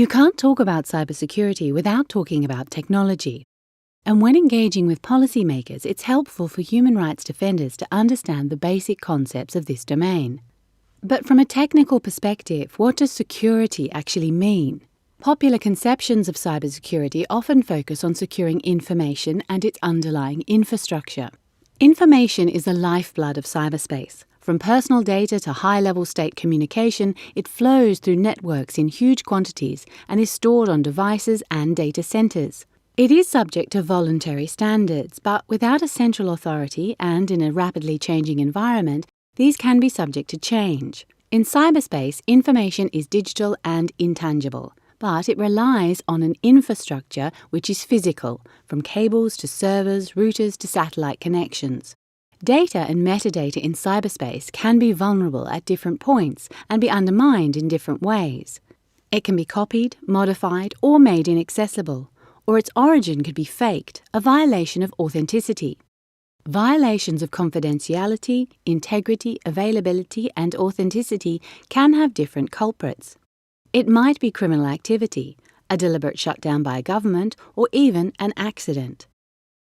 You can't talk about cybersecurity without talking about technology. And when engaging with policymakers, it's helpful for human rights defenders to understand the basic concepts of this domain. But from a technical perspective, what does security actually mean? Popular conceptions of cybersecurity often focus on securing information and its underlying infrastructure. Information is the lifeblood of cyberspace. From personal data to high-level state communication, it flows through networks in huge quantities and is stored on devices and data centers. It is subject to voluntary standards, but without a central authority and in a rapidly changing environment, these can be subject to change. In cyberspace, information is digital and intangible, but it relies on an infrastructure which is physical, from cables to servers, routers to satellite connections. Data and metadata in cyberspace can be vulnerable at different points and be undermined in different ways. It can be copied, modified, or made inaccessible, or its origin could be faked, a violation of authenticity. Violations of confidentiality, integrity, availability, and authenticity can have different culprits. It might be criminal activity, a deliberate shutdown by a government, or even an accident.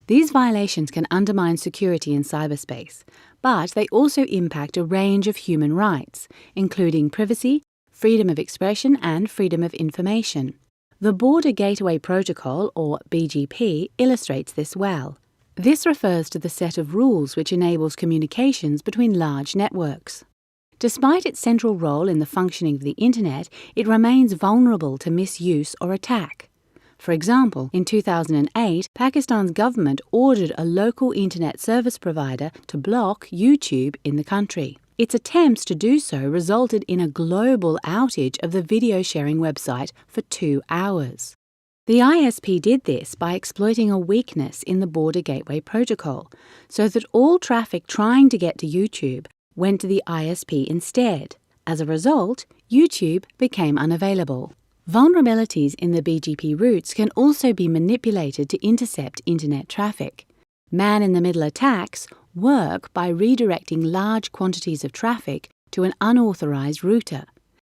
These violations can undermine security in cyberspace, but they also impact a range of human rights, including privacy, freedom of expression, and freedom of information. The Border Gateway Protocol, or BGP, illustrates this well. This refers to the set of rules which enables communications between large networks. Despite its central role in the functioning of the Internet, it remains vulnerable to misuse or attack. For example, in 2008, Pakistan's government ordered a local internet service provider to block YouTube in the country. Its attempts to do so resulted in a global outage of the video-sharing website for 2 hours. The ISP did this by exploiting a weakness in the Border Gateway Protocol, so that all traffic trying to get to YouTube went to the ISP instead. As a result, YouTube became unavailable. Vulnerabilities in the BGP routes can also be manipulated to intercept internet traffic. Man-in-the-middle attacks work by redirecting large quantities of traffic to an unauthorized router.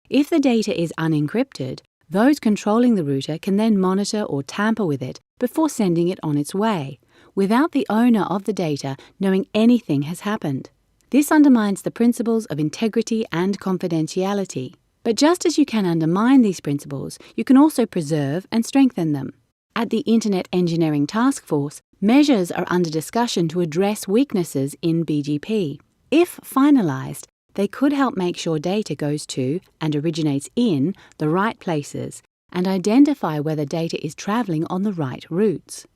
If the data is unencrypted, those controlling the router can then monitor or tamper with it before sending it on its way, without the owner of the data knowing anything has happened. This undermines the principles of integrity and confidentiality. But just as you can undermine these principles, you can also preserve and strengthen them. At the Internet Engineering Task Force, measures are under discussion to address weaknesses in BGP. If finalized, they could help make sure data goes to and originates in the right places and identify whether data is traveling on the right routes.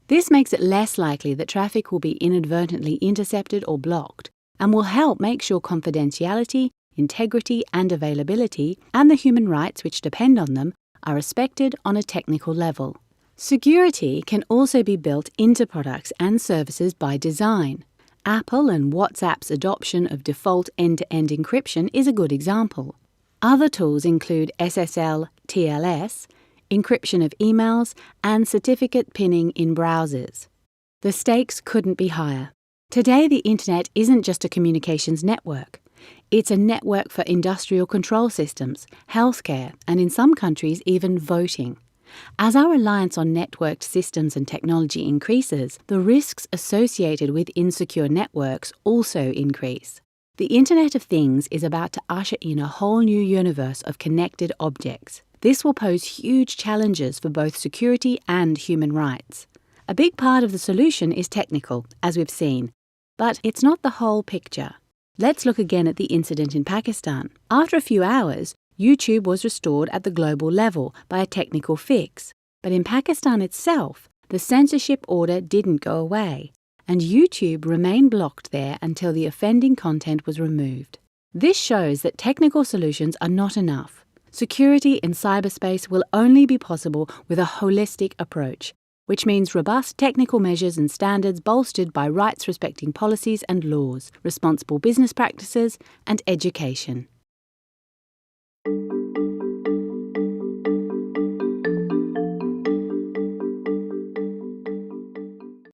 This makes it less likely that traffic will be inadvertently intercepted or blocked, and will help make sure confidentiality, integrity and availability, and the human rights which depend on them, are respected on a technical level. Security can also be built into products and services by design. Apple and WhatsApp's adoption of default end-to-end encryption is a good example. Other tools include SSL, TLS, encryption of emails, and certificate pinning in browsers. The stakes couldn't be higher. Today, the Internet isn't just a communications network. It's a network for industrial control systems, healthcare, and in some countries even voting. As our reliance on networked systems and technology increases, the risks associated with insecure networks also increase. The Internet of Things is about to usher in a whole new universe of connected objects. This will pose huge challenges for both security and human rights. A big part of the solution is technical, as we've seen, but it's not the whole picture. Let's look again at the incident in Pakistan. After a few hours, YouTube was restored at the global level by a technical fix. But in Pakistan itself, the censorship order didn't go away, and YouTube remained blocked there until the offending content was removed. This shows that technical solutions are not enough. Security in cyberspace will only be possible with a holistic approach, which means robust technical measures and standards bolstered by rights-respecting policies and laws, responsible business practices, and education.